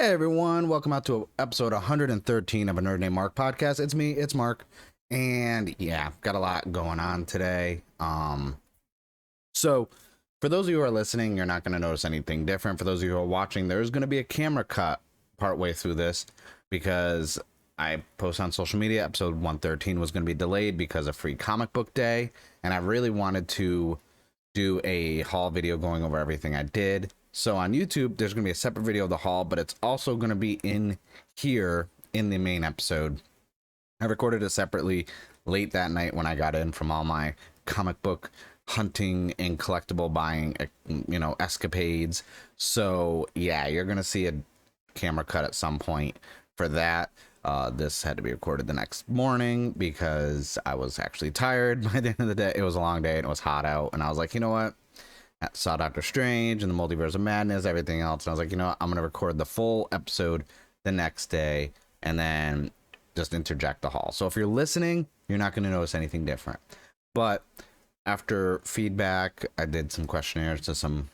Hey everyone, welcome out to episode 113 of a Nerd Named Mark podcast. It's me, it's Mark, and yeah, got a lot going on today. So for those of you who are listening, you're not going to notice anything different. For those of you who are watching, there's going to be a camera cut partway through this because I post on social media. Episode 113 was going to be delayed because of Free Comic Book Day, and I really wanted to do a haul video going over everything I did. So on YouTube, there's going to be a separate video of the haul, but it's also going to be in here in the main episode. I recorded it separately late that night when I got in from all my comic book hunting and collectible buying, escapades. So yeah, you're going to see a camera cut at some point for that. This had to be recorded the next morning because I was actually tired by the end of the day. It was a long day and it was hot out. And I was like, you know what? I saw Doctor Strange and the Multiverse of Madness, everything else. And I was like, you know what? I'm going to record the full episode the next day and then just interject the haul. So if you're listening, you're not going to notice anything different. But after feedback, I did some questionnaires to some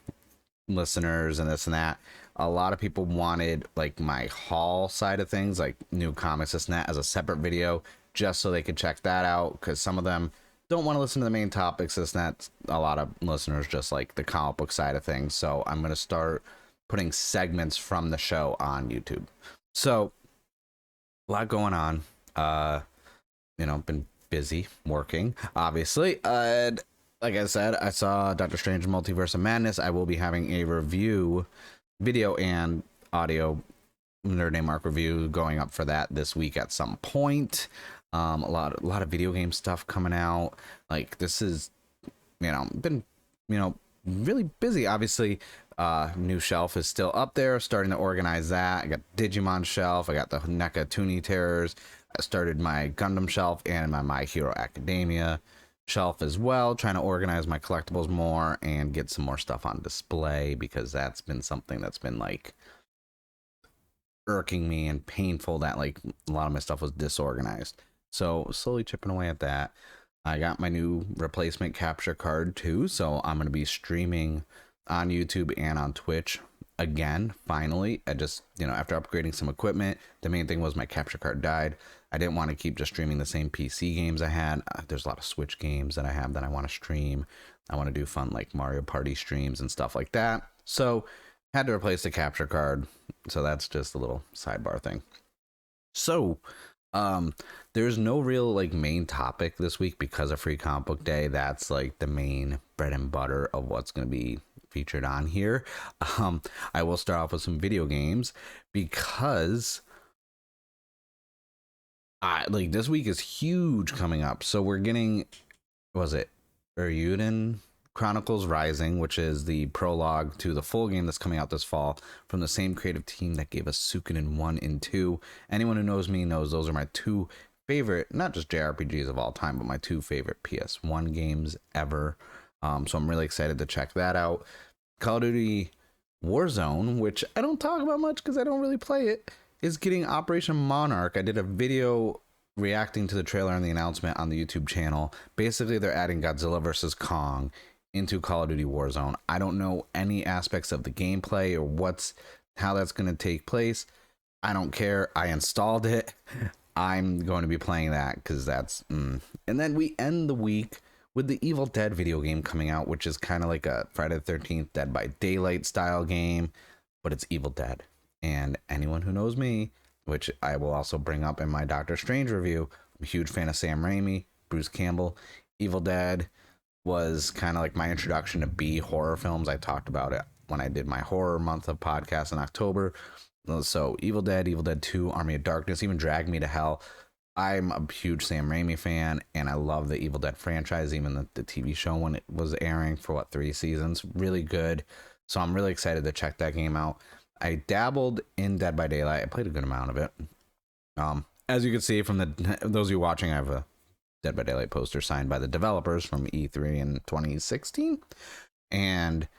listeners and this and that. A lot of people wanted like my haul side of things, like new comics, this and that, as a separate video, just so they could check that out. Because some of them don't want to listen to the main topics, this and that. A lot of listeners just like the comic book side of things. So I'm going to start putting segments from the show on YouTube. So a lot going on. Been busy working, obviously. Like I said, I saw Doctor Strange Multiverse of Madness. I will be having a review, video and audio, Nerd Named Mark review going up for that this week at some point. A lot of video game stuff coming out. Like this is, been, really busy. Obviously, new shelf is still up there. Starting to organize that. I got Digimon shelf. I got the NECA Toonie Terrors. I started my Gundam shelf and my Hero Academia shelf as well, trying to organize my collectibles more and get some more stuff on display, because that's been something that's been like irking me and painful, that like a lot of my stuff was disorganized. So slowly chipping away at that. I got my new replacement capture card too, so I'm going to be streaming on YouTube and on Twitch again. Finally, I just, after upgrading some equipment, the main thing was my capture card died. I didn't want to keep just streaming the same PC games I had. There's a lot of Switch games that I have that I want to stream. I want to do fun like Mario Party streams and stuff like that. So had to replace the capture card. So that's just a little sidebar thing. So there's no real like main topic this week because of Free Comic Book Day. That's like the main bread and butter of what's going to be featured on here. I will start off with some video games because this week is huge coming up. So we're getting, Eiyuden Chronicles Rising, which is the prologue to the full game that's coming out this fall from the same creative team that gave us Suikoden 1 and 2. Anyone who knows me knows those are my two favorite, not just JRPGs of all time, but my two favorite PS1 games ever. So I'm really excited to check that out. Call of Duty Warzone, which I don't talk about much because I don't really play it, is getting Operation Monarch. I did a video reacting to the trailer and the announcement on the YouTube channel. Basically, they're adding Godzilla vs. Kong into Call of Duty Warzone. I don't know any aspects of the gameplay or how that's going to take place. I don't care. I installed it. I'm going to be playing that because that's... And then we end the week with the Evil Dead video game coming out, which is kind of like a Friday the 13th Dead by Daylight style game, but it's Evil Dead. And anyone who knows me, which I will also bring up in my Doctor Strange review, I'm a huge fan of Sam Raimi, Bruce Campbell. Evil Dead was kind of like my introduction to B horror films. I talked about it when I did my horror month of podcast in October. So Evil Dead 2, Army of Darkness, even Drag Me to Hell. I'm a huge Sam Raimi fan, and I love the Evil Dead franchise, even the TV show when it was airing for 3 seasons. Really good. So I'm really excited to check that game out. I dabbled in Dead by Daylight. I played a good amount of it. As you can see from those of you watching, I have a Dead by Daylight poster signed by the developers from E3 in 2016. And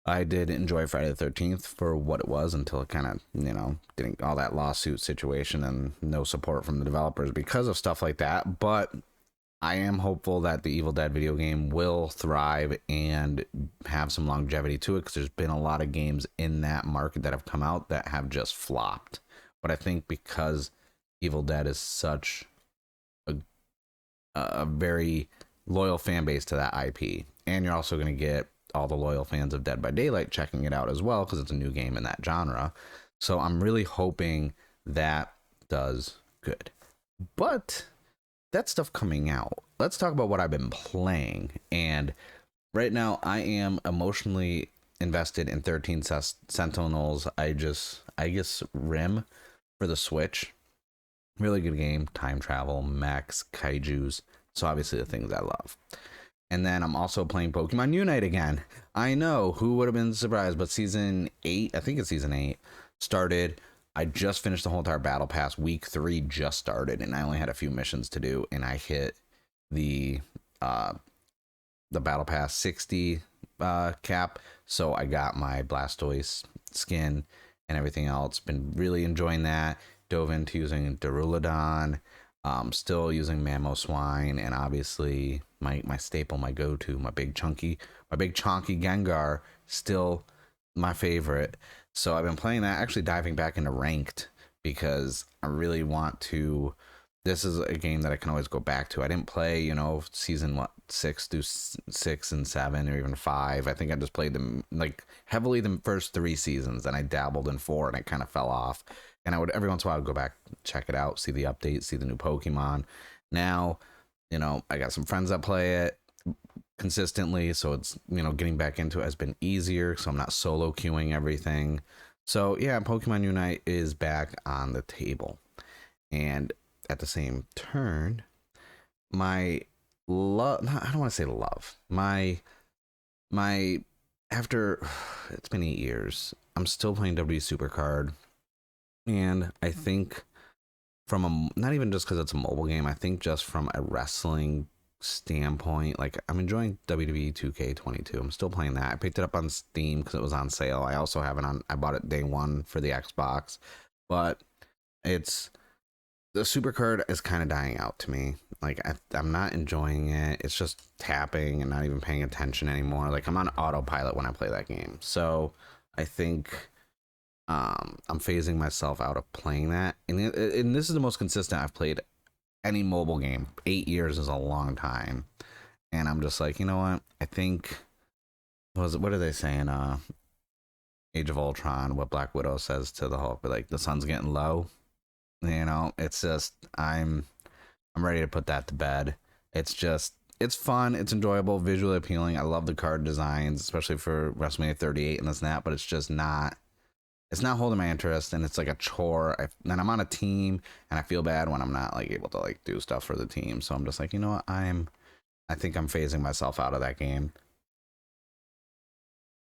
I did enjoy Friday the 13th for what it was until it kind of, didn't, all that lawsuit situation and no support from the developers because of stuff like that. But I am hopeful that the Evil Dead video game will thrive and have some longevity to it, because there's been a lot of games in that market that have come out that have just flopped. But I think because Evil Dead is such a very loyal fan base to that IP, and you're also going to get all the loyal fans of Dead by Daylight checking it out as well, because it's a new game in that genre. So I'm really hoping that does good. But that stuff coming out, let's talk about what I've been playing. And right now I am emotionally invested in 13 Sentinels. I guess Rim for the Switch. Really good game. Time travel, mechs, kaijus. So obviously the things I love. And then I'm also playing Pokemon Unite again. I know, who would have been surprised, but season 8, I think it's season 8, started. I just finished the whole entire battle pass. Week 3 just started, and I only had a few missions to do, and I hit the battle pass 60 cap. So I got my Blastoise skin and everything else. Been really enjoying that. Dove into using Duraludon. Still using Mamoswine, and obviously my staple, my go-to, my big chunky Gengar, still my favorite. So I've been playing that, actually diving back into ranked, because I really want to. This is a game that I can always go back to. I didn't play, season 6 through 6 and 7, or even 5. I think I just played them like heavily the first 3 seasons, and I dabbled in 4, and I kind of fell off. And I would every once in a while go back, check it out, see the updates, see the new Pokemon. Now, I got some friends that play it consistently, so it's, getting back into it has been easier, so I'm not solo queuing everything. So yeah, Pokemon Unite is back on the table. And at the same turn, my love, I don't want to say love, my after it's been 8 years, I'm still playing W Supercard. And I think not even just because it's a mobile game, I think just from a wrestling standpoint, like, I'm enjoying WWE 2K22. I'm still playing that. I picked it up on Steam because it was on sale. I also have it I bought it day one for the Xbox, but the Supercard is kind of dying out to me. Like, I'm not enjoying it. It's just tapping and not even paying attention anymore. Like, I'm on autopilot when I play that game. So I think I'm phasing myself out of playing that, and this is the most consistent I've played any mobile game. 8 years is a long time, and I'm just like, you know what? I think what are they saying? Age of Ultron, what Black Widow says to the Hulk, like, the sun's getting low. It's just I'm ready to put that to bed. It's fun, it's enjoyable, visually appealing. I love the card designs, especially for WrestleMania 38 and this and that, but it's just not. It's not holding my interest, and it's like a chore. And I'm on a team, and I feel bad when I'm not like able to like do stuff for the team. So I'm just like, you know what? I think I'm phasing myself out of that game.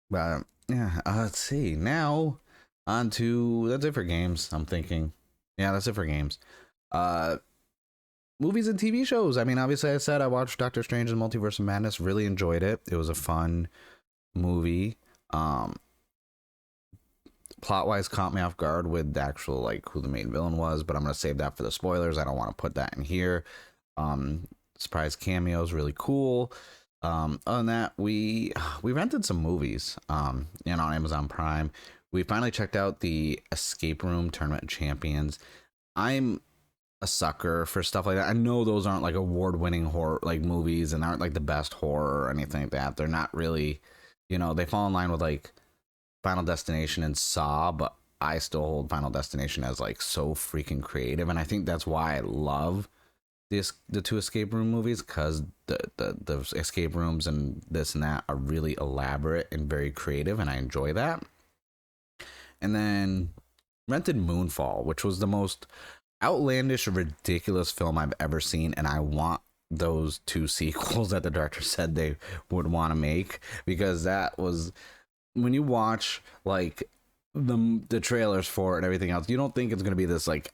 But yeah, let's see. Now on to that's it for games. I'm thinking, yeah, that's it for games. Movies and TV shows. I mean, obviously, I said I watched Doctor Strange and Multiverse of Madness. Really enjoyed it. It was a fun movie. Plot wise, caught me off guard with the actual like who the main villain was, but I'm gonna save that for the spoilers. I don't want to put that in here. Surprise cameos, really cool. Other than that, we rented some movies on Amazon Prime. We finally checked out the Escape Room Tournament of Champions. I'm a sucker for stuff like that. I know those aren't like award-winning horror like movies, and aren't like the best horror or anything like that. They're not really, they fall in line with like Final Destination and Saw, but I still hold Final Destination as like so freaking creative, and I think that's why I love the 2 escape room movies, because the escape rooms and this and that are really elaborate and very creative, and I enjoy that. And then rented Moonfall, which was the most outlandish, ridiculous film I've ever seen, and I want those 2 sequels that the director said they would want to make, because that was, when you watch like the trailers for it and everything else, you don't think it's going to be this like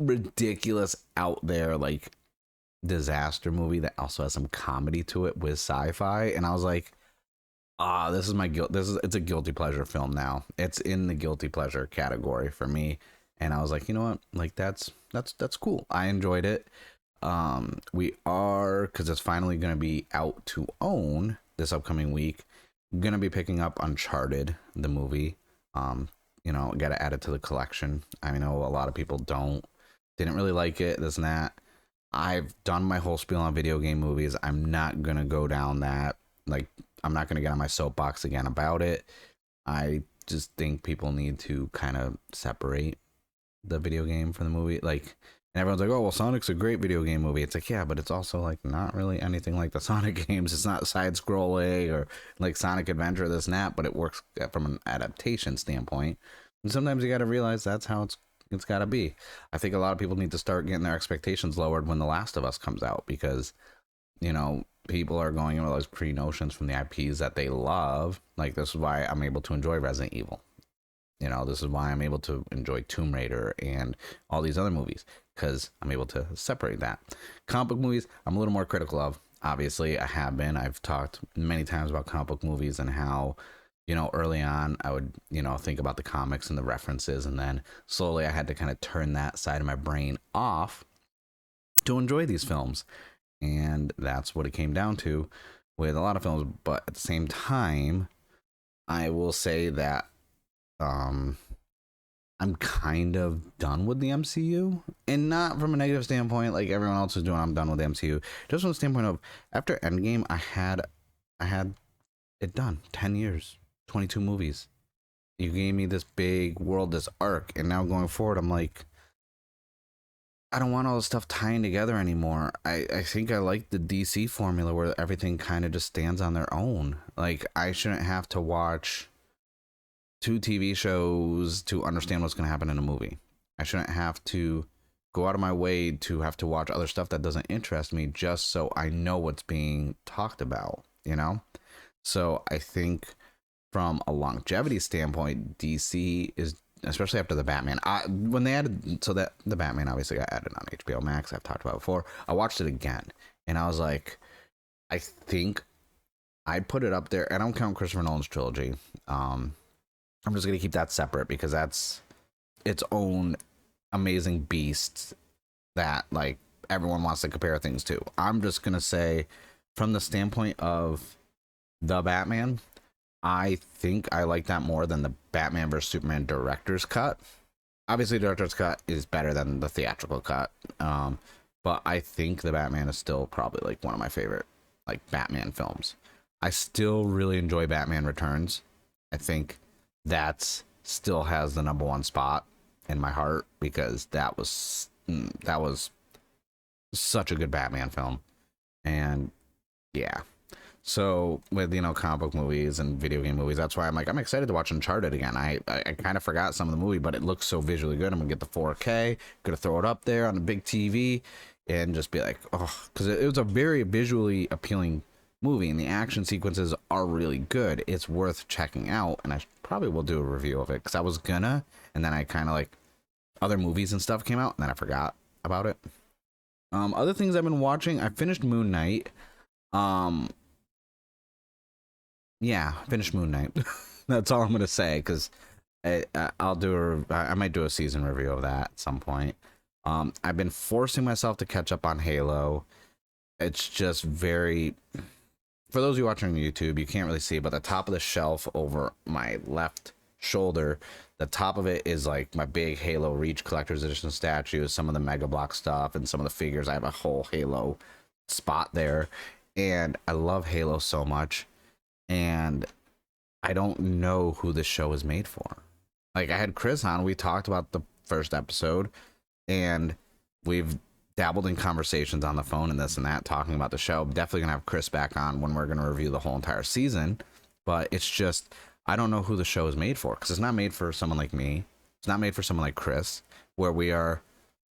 ridiculous out there like disaster movie that also has some comedy to it with sci-fi. And I was like, this is my guilt. It's a guilty pleasure film now. It's in the guilty pleasure category for me. And I was like, you know what? Like that's cool. I enjoyed it. We are, because it's finally going to be out to own this upcoming week, going to be picking up Uncharted, the movie. Got to add it to the collection. I know a lot of people didn't really like it, this and that. I've done my whole spiel on video game movies. I'm not going to go down that. Like, I'm not going to get on my soapbox again about it. I just think people need to kind of separate the video game from the movie. Like, and everyone's like, oh, well, Sonic's a great video game movie. It's like, yeah, but it's also like not really anything like the Sonic games. It's not side scrolling or like Sonic Adventure, this and that, but it works from an adaptation standpoint. And sometimes you got to realize that's how it's got to be. I think a lot of people need to start getting their expectations lowered when The Last of Us comes out, because, people are going into those pre-notions from the IPs that they love. Like, this is why I'm able to enjoy Resident Evil. This is why I'm able to enjoy Tomb Raider and all these other movies, because I'm able to separate that. Comic book movies, I'm a little more critical of. Obviously, I have been. I've talked many times about comic book movies and how, early on I would, think about the comics and the references, and then slowly I had to kind of turn that side of my brain off to enjoy these films. And that's what it came down to with a lot of films. But at the same time, I will say that I'm kind of done with the MCU, and not from a negative standpoint like everyone else is doing. I'm done with the MCU, just from the standpoint of after Endgame, I had it done. 10 years, 22 movies. You gave me this big world, this arc, and now going forward, I'm like, I don't want all this stuff tying together anymore. I think I like the DC formula where everything kind of just stands on their own. Like, I shouldn't have to watch 2 TV shows to understand what's going to happen in a movie. I shouldn't have to go out of my way to have to watch other stuff that doesn't interest me just so I know what's being talked about, So I think from a longevity standpoint, DC is, especially after the Batman, when they added, so that the Batman obviously got added on HBO Max, I've talked about it before. I watched it again and I was like, I think I'd put it up there, and I don't count Christopher Nolan's trilogy. I'm just going to keep that separate because that's its own amazing beast that, like, everyone wants to compare things to. I'm just going to say, from the standpoint of the Batman, I think I like that more than the Batman vs. Superman director's cut. Obviously, the director's cut is better than the theatrical cut. But I think the Batman is still probably like one of my favorite like Batman films. I still really enjoy Batman Returns. I think that still has the #1 spot in my heart because that was such a good Batman film. And yeah, so with comic book movies and video game movies, that's why I'm excited to watch Uncharted again. I kind of forgot some of the movie, but it looks so visually good. I'm gonna get the 4K, gonna throw it up there on the big TV and just be like, oh, because it was a very visually appealing movie and the action sequences are really good. It's worth checking out, and I probably will do a review of it because I was gonna, and then I kind of like other movies and stuff came out and then I forgot about it. Other things I've been watching, I finished Moon Knight. Yeah, finished Moon Knight. That's all I'm gonna say because I might do a season review of that at some point. I've been forcing myself to catch up on Halo. It's just very, for those of you watching on YouTube, you can't really see, but the top of the shelf over my left shoulder, the top of it is like my big Halo Reach Collector's Edition statues, some of the Mega Block stuff, and some of the figures. I have a whole Halo spot there, and I love Halo so much, and I don't know who this show is made for. Like, I had Chris on, we talked about the first episode, and we've dabbled in conversations on the phone and this and that, talking about the show. Definitely gonna have Chris back on when we're gonna review the whole entire season, but it's just, I don't know who the show is made for, because it's not made for someone like me. It's not made for someone like Chris, where we are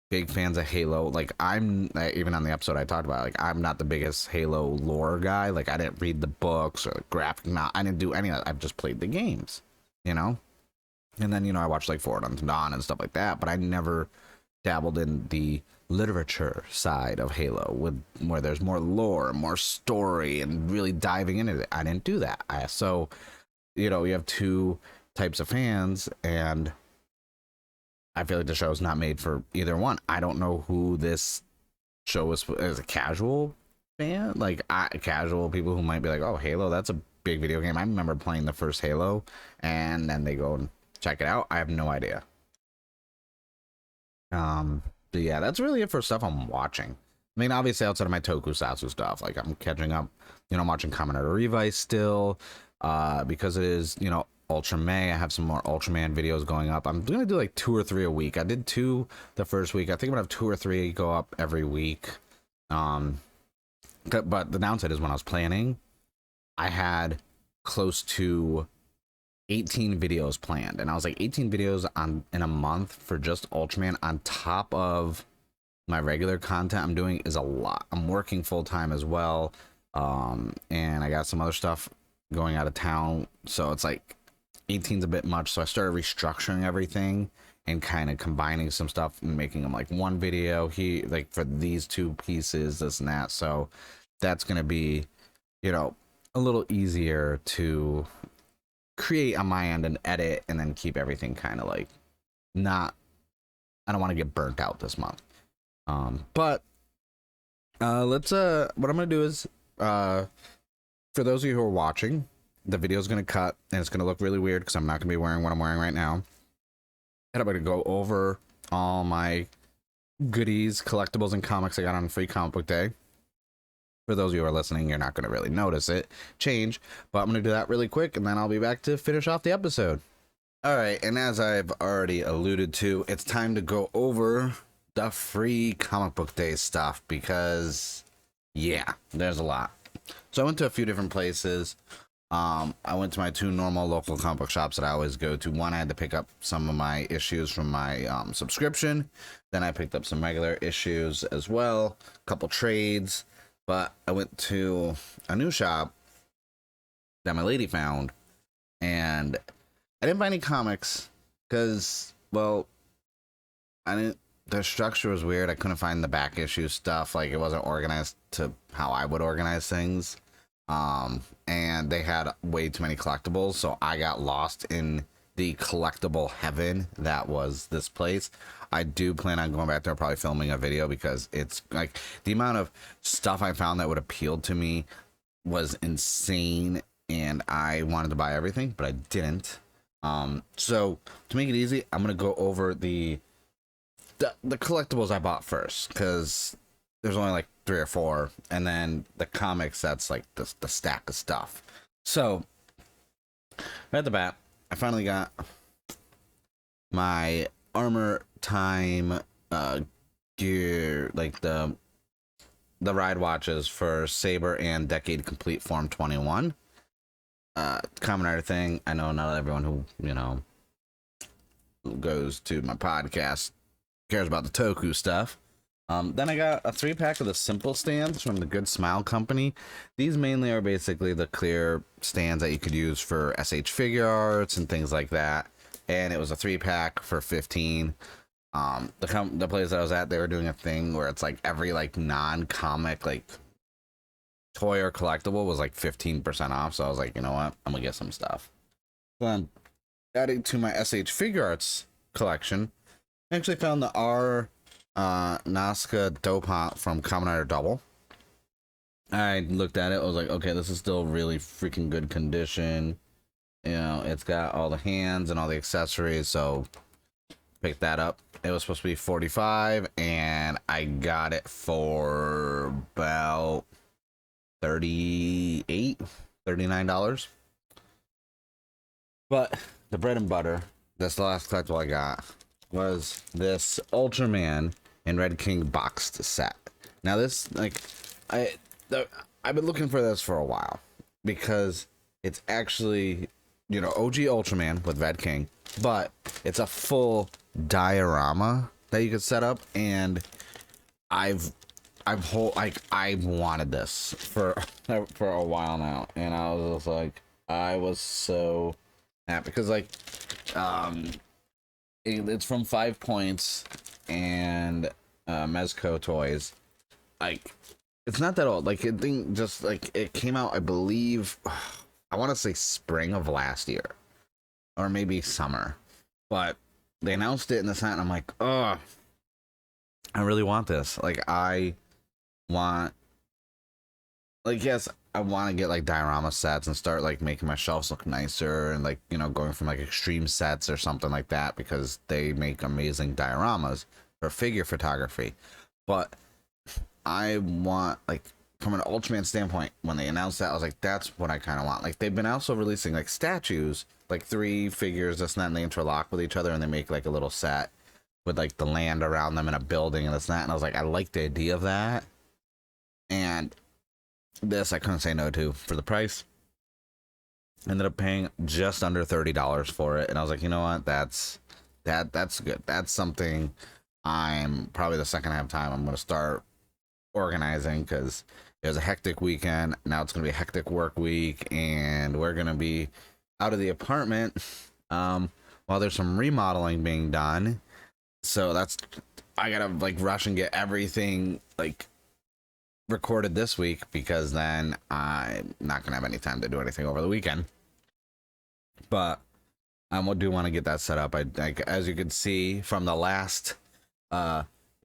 big fans of Halo. Like, even on the episode I talked about, like, I'm not the biggest Halo lore guy. Like, I didn't read the books or graphic, I didn't do any of that. I've just played the games, and then I watched like Forward Unto Dawn and stuff like that, but I never dabbled in the literature side of Halo, where there's more lore, more story, and really diving into it. I didn't do that. So you have two types of fans, and I feel like the show is not made for either one. I don't know who this show us as a casual fan, like casual people who might be like, oh, Halo, that's a big video game. I remember playing the first Halo, and then they go and check it out. I have no idea. But yeah, that's really it for stuff I'm watching. I mean, obviously outside of my tokusatsu stuff, like I'm catching up. I'm watching Kamen Rider Revice still, because it is Ultra May. I have some more Ultraman videos going up. I'm gonna do like 2 or 3 a week. I did 2 the first week. I think I'm gonna have 2 or 3 go up every week. But the downside is when I was planning, I had close to 18 videos planned, and I was like 18 videos in a month for just Ultraman on top of my regular content I'm doing is a lot. I'm working full time as well, and I got some other stuff going out of town, so it's like 18's a bit much. So I started restructuring everything and kind of combining some stuff and making them like one video here, like for these 2 pieces, this and that. So that's gonna be a little easier to create on my end and edit, and then keep everything kind of like not, I don't want to get burnt out this month. But let's what I'm gonna do is for those of you who are watching, the video is gonna cut and it's gonna look really weird because I'm not gonna be wearing what I'm wearing right now, and I'm gonna go over all my goodies, collectibles, and comics I got on Free Comic Book Day. For those of you who are listening, you're not going to really notice it change, but I'm going to do that really quick, and then I'll be back to finish off the episode. All right, and as I've already alluded to, it's time to go over the Free Comic Book Day stuff, because, yeah, there's a lot. So I went to a few different places. I went to my 2 normal local comic book shops that I always go to. One, I had to pick up some of my issues from my subscription. Then I picked up some regular issues as well, a couple trades. But I went to a new shop that my lady found, and I didn't buy any comics because, well, the structure was weird. I couldn't find the back issue stuff. Like, it wasn't organized to how I would organize things. And they had way too many collectibles, so I got lost in the collectible heaven that was this place. I do plan on going back there, probably filming a video, because it's like the amount of stuff I found that would appeal to me was insane, and I wanted to buy everything, but I didn't. So to make it easy, I'm gonna go over the collectibles I bought first, because there's only like 3 or 4, and then the comics, that's like the stack of stuff. So right at the bat, I finally got my Armor Time gear, like the ride watches for Saber and Decade Complete Form 21. Kamen Rider thing. I know not everyone who goes to my podcast cares about the Toku stuff. Then I got a 3-pack of the simple stands from the Good Smile Company. These mainly are basically the clear stands that you could use for SH figure arts and things like that. And it was a 3-pack for 15. The place I was at, they were doing a thing where it's like every like non-comic like toy or collectible was like 15% off. So I was like, you know what, I'm gonna get some stuff. Then adding to my SH figure arts collection, I actually found the Nazca Dopant from Kamen Rider Double. I looked at it, I was like, okay, this is still really freaking good condition. It's got all the hands and all the accessories, so picked that up. It was supposed to be $45, and I got it for about $39. But the bread and butter, that's the last collectible I got, was this Ultraman and Red King boxed set. Now this, like, I've been looking for this for a while, because it's actually, OG Ultraman with Red King, but it's a full diorama that you could set up, and I've wanted this for a while now, and I was just like, I was so happy, because like, it's from 5 Points and Mezco Toys. Like, it's not that old. Like, it came out, I believe, I want to say spring of last year, or maybe summer, but they announced it in the set, and I'm like, oh, I really want this. Like, I want, like, yes, I want to get like diorama sets and start like making my shelves look nicer, and like, you know, going from like extreme sets or something like that, because they make amazing dioramas for figure photography. But I want, like, from an Ultraman standpoint, when they announced that, I was like, that's what I kind of want. Like, they've been also releasing like statues, like 3 figures, this and that, and they interlock with each other and they make like a little set with like the land around them in a building and this and that. And I was like, I like the idea of that. And this I couldn't say no to for the price. Ended up paying just under $30 for it, and I was like, you know what, that's good. That's something I'm probably the second I have time I'm going to start organizing, because it was a hectic weekend. Now it's going to be a hectic work week, and we're going to be out of the apartment while there's some remodeling being done. So that's, I gotta like rush and get everything like recorded this week, because then I'm not gonna have any time to do anything over the weekend. But I do want to get that set up. As you can see from the last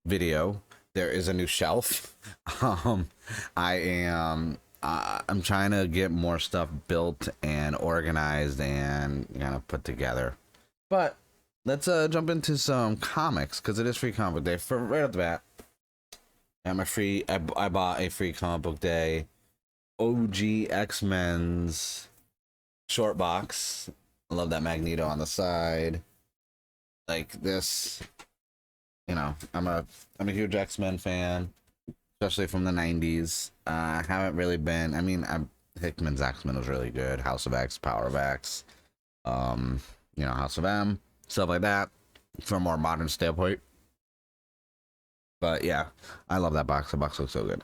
video, there is a new shelf. I am I'm trying to get more stuff built and organized and kind of put together. But let's jump into some comics, because it is Free Comic Book Day. For right off the bat, I bought a Free Comic Book Day OG X-Men's short box. I love that Magneto on the side. Like this, you know, I'm a huge X-Men fan, especially from the 90s. I haven't really been, I mean, Hickman's X-Men was really good. House of X, Powerbacks, you know, House of M, stuff like that, from a more modern standpoint. But yeah, I love that box. The box looks so good.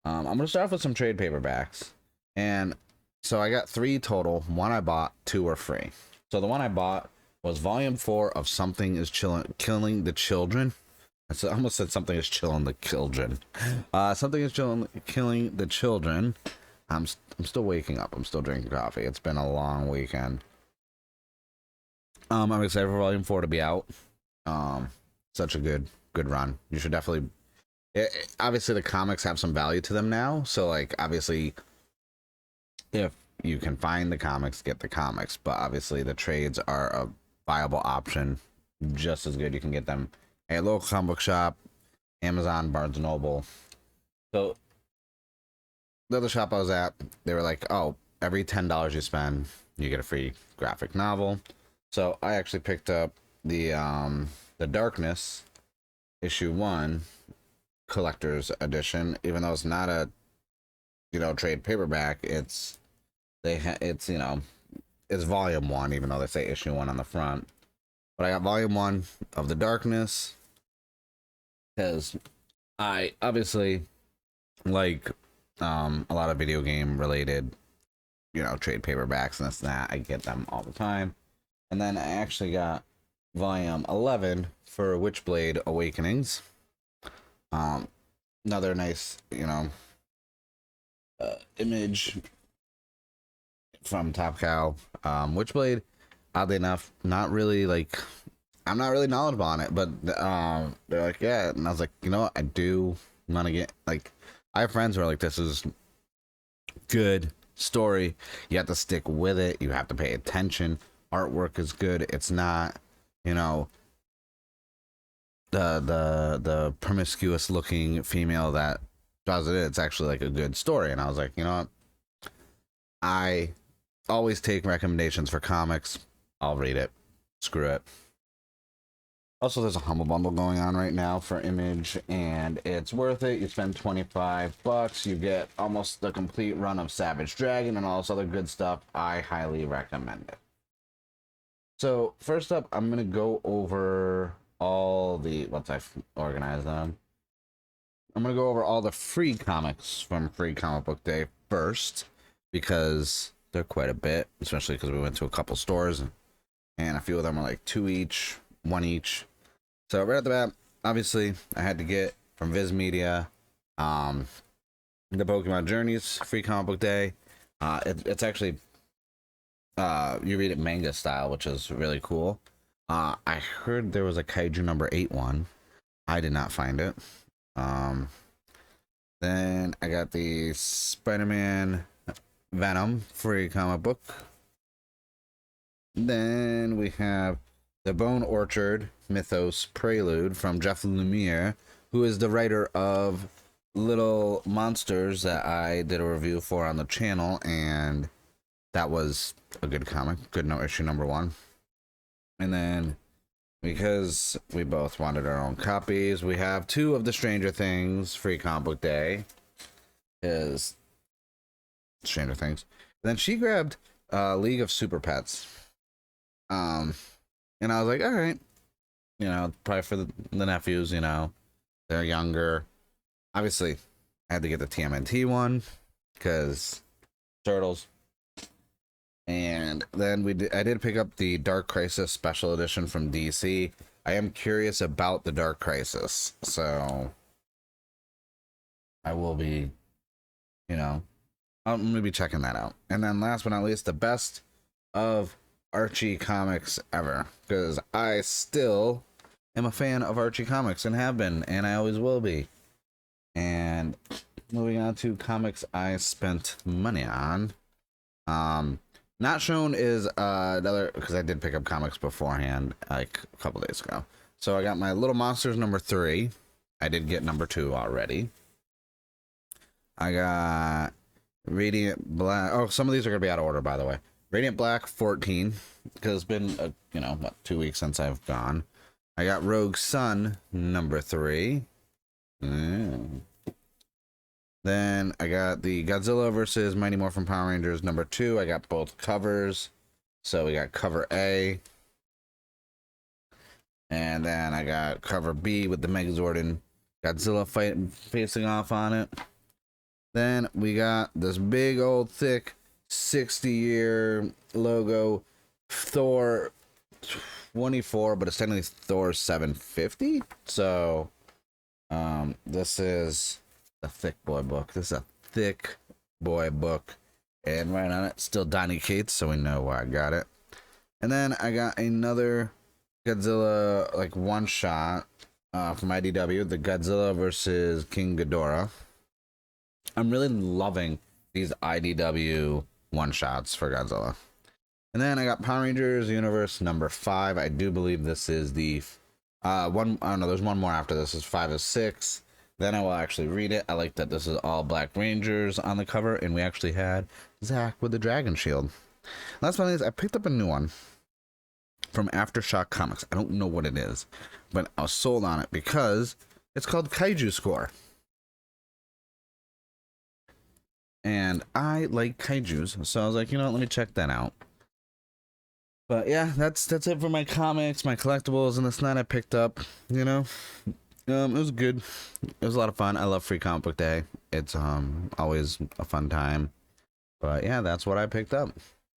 I'm gonna start off with some trade paperbacks, and so I got 3 total. 1 I bought, 2 were free. So the one I bought was volume 4 of Something is Killing the Children. I almost said Something is Chilling the Children. Something is Killing the Children. I'm still waking up. I'm still drinking coffee. It's been a long weekend. I'm excited for volume 4 to be out. Such a good run. You should definitely. Obviously, the comics have some value to them now. So, like, obviously, if you can find the comics, get the comics. But obviously, the trades are a viable option. Just as good. You can get them at a local comic book shop, Amazon, Barnes & Noble. So, the other shop I was at, they were like, oh, every $10 you spend, you get a free graphic novel. So, I actually picked up the Darkness issue 1 collector's edition, even though it's not a, you know, trade paperback. It's you know, it's volume 1, even though they say issue 1 on the front. But I got volume 1 of the Darkness, because I obviously like a lot of video game related, you know, trade paperbacks and this and that. I get them all the time. And then I actually got volume 11 for Witchblade Awakenings. Another nice, you know, image from Top Cow. Witchblade, oddly enough, not really like, I'm not really knowledgeable on it, but they're like, yeah, and I was like, you know what, I do want to get, like, I have friends who are like, this is good story, you have to stick with it, you have to pay attention, artwork is good, it's not, you know, the promiscuous looking female that does it. It's actually like a good story. And I was like, you know what, I always take recommendations for comics. I'll read it, screw it. Also, there's a Humble Bundle going on right now for Image, and it's worth it. You spend $25, you get almost the complete run of Savage Dragon and all this other good stuff. I highly recommend it. So first up, I'm gonna go over all the, once I've organized them, I'm gonna go over all the free comics from Free Comic Book Day first, because they're quite a bit, especially because we went to a couple stores, and a few of them are like 2 each, 1 each. So right at the bat, obviously I had to get from Viz Media the Pokemon Journeys Free Comic Book Day. It's actually you read it manga style, which is really cool. I heard there was a Kaiju number 8 one. I did not find it. Then Then I got the Spider-Man Venom free comic book. Then we have the Bone Orchard Mythos Prelude from Jeff Lemire, who is the writer of Little Monsters that I did a review for on the channel, and that was a good comic. Good no issue number 1. And then, because we both wanted our own copies, we have 2 of the Stranger Things free comic book day. Is Stranger Things. And then she grabbed League of Super Pets. And I was like, all right, you know, probably for the nephews, you know, they're younger. Obviously, I had to get the TMNT one because Turtles. And then I did pick up the Dark Crisis Special Edition from DC. I am curious about the Dark Crisis, so I will be, you know, I'm going to be checking that out. And then last but not least, the best of Archie comics ever, because I still am a fan of Archie comics and have been, and I always will be. And moving on to comics I spent money on. Not shown is another, because I did pick up comics beforehand, like a couple days ago. So I got my Little Monsters number 3. I did get number 2 already. I got Radiant Black. Oh, some of these are gonna be out of order, by the way. Radiant Black 14, because it's been, you know, what, 2 weeks since I've gone. I got Rogue Sun number 3. Then I got the Godzilla versus Mighty Morphin Power Rangers number 2. I got both covers. So we got cover A. And then I got cover B with the Megazord and Godzilla facing off on it. Then we got this big old thick 60-year logo Thor 24, but it's technically Thor 750. So this is a thick boy book. This is a thick boy book, and right on it still Donny Cates, so we know why I got it. And then I got another Godzilla like one shot from IDW, the Godzilla versus King Ghidorah. I'm really loving these IDW one shots for Godzilla. And then I got Power Rangers Universe number 5. I do believe this is the one. I don't know. There's one more after this. Is 5 of 6. Then I will actually read it. I like that this is all Black Rangers on the cover, and we actually had Zach with the Dragon Shield. Last one is I picked up a new one from Aftershock Comics. I don't know what it is, but I was sold on it because it's called Kaiju Score. And I like kaijus, so I was like, you know what, let me check that out. But yeah, that's it for my comics, my collectibles, and this night I picked up, you know. It was good. It was a lot of fun. I love Free Comic Book Day. It's always a fun time. But yeah, that's what I picked up.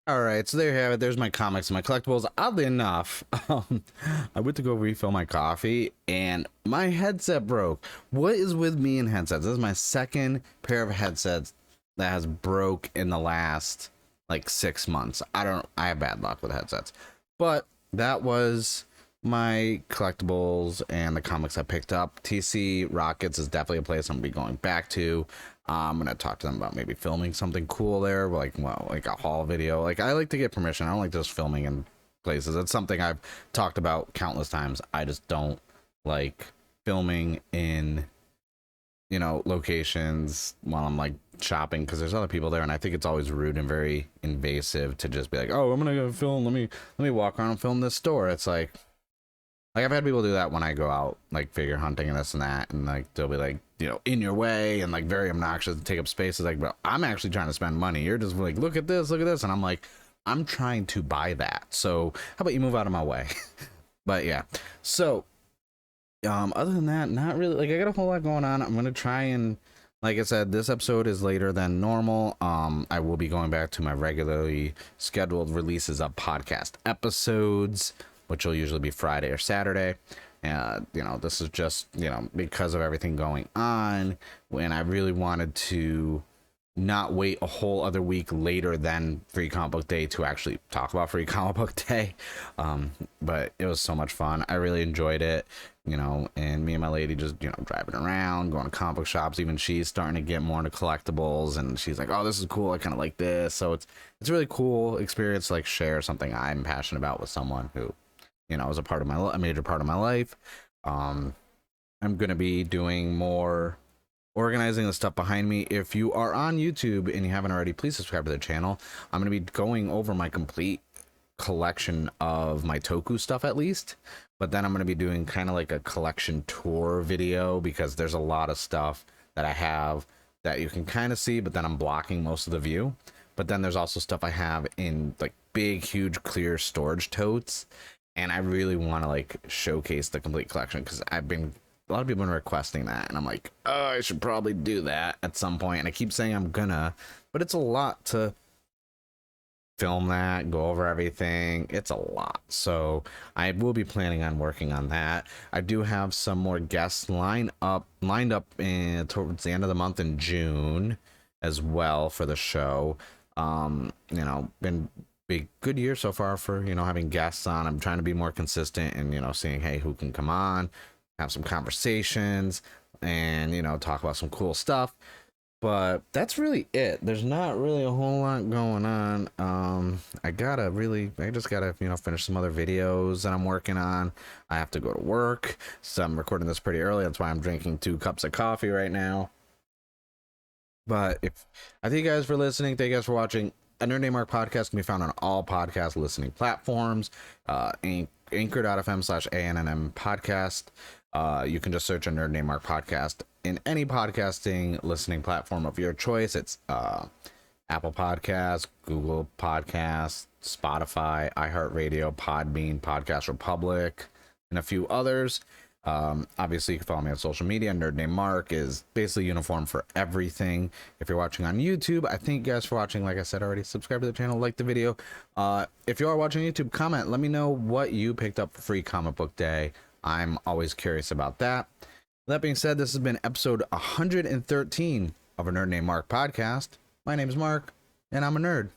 All right, so there you have it. There's my comics and my collectibles. Oddly enough, I went to go refill my coffee and my headset broke. What is with me and headsets? This is my second pair of headsets that has broke in the last like 6 months. I have bad luck with headsets. But that was my collectibles and the comics I picked up. TC Rockets is definitely a place I'm gonna be going back to. I'm gonna talk to them about maybe filming something cool there, like a haul video. Like, I like to get permission. I don't like just filming in places. It's something I've talked about countless times. I just don't like filming in, you know, locations while I'm like shopping, because there's other people there, and I think it's always rude and very invasive to just be like, oh, I'm gonna go film, let me walk around and film this store. It's like I've had people do that when I go out like figure hunting and this and that, and like they'll be like, you know, in your way and like very obnoxious and take up space. It's like, bro, I'm actually trying to spend money. You're just like, look at this, and I'm like, I'm trying to buy that, so how about you move out of my way? But yeah, so other than that, not really. Like, I got a whole lot going on. I'm gonna try and, like I said, this episode is later than normal. I will be going back to my regularly scheduled releases of podcast episodes, which will usually be Friday or Saturday. You know, this is just, you know, because of everything going on, when I really wanted to not wait a whole other week later than Free Comic Book Day to actually talk about Free Comic Book Day. But it was so much fun. I really enjoyed it, and me and my lady just, driving around, going to comic book shops. Even she's starting to get more into collectibles, and she's like, oh, this is cool. I kind of like this. So it's a really cool experience to like share something I'm passionate about with someone who, is a major part of my life. I'm going to be doing more organizing the stuff behind me. If you are on YouTube and you haven't already, please subscribe to the channel. I'm going to be going over my complete collection of my Toku stuff at least, but then I'm going to be doing kind of like a collection tour video, because there's a lot of stuff that I have that you can kind of see, but then I'm blocking most of the view. But then there's also stuff I have in like big, huge, clear storage totes, and I really want to like showcase the complete collection, because a lot of people have been requesting that, and I'm like, oh, I should probably do that at some point. And I keep saying I'm gonna, but it's a lot to film that, go over everything. It's a lot. So I will be planning on working on that. I do have some more guests lined up towards the end of the month in June as well for the show. Been a good year so far for, having guests on. I'm trying to be more consistent and, seeing, hey, who can come on, have some conversations, and talk about some cool stuff. But that's really it. There's not really a whole lot going on. I just gotta finish some other videos that I'm working on. I have to go to work, so I'm recording this pretty early. That's why I'm drinking 2 cups of coffee right now. But I thank you guys for listening. Thank you guys for watching. A Nerd Named Mark podcast can be found on all podcast listening platforms. Anchor.fm/ANNM podcast. You can just search a Nerd Named Mark podcast in any podcasting listening platform of your choice. It's Apple Podcasts, Google Podcasts, Spotify, iHeartRadio, Podbean, Podcast Republic, and a few others. Obviously, you can follow me on social media. Nerd Named Mark is basically uniform for everything. If you're watching on YouTube, I thank you guys for watching. Like I said already, subscribe to the channel, like the video. If you are watching YouTube, comment. Let me know what you picked up for Free Comic Book Day. I'm always curious about that. That being said, this has been episode 113 of A Nerd Named Mark podcast. My name is Mark, and I'm a nerd.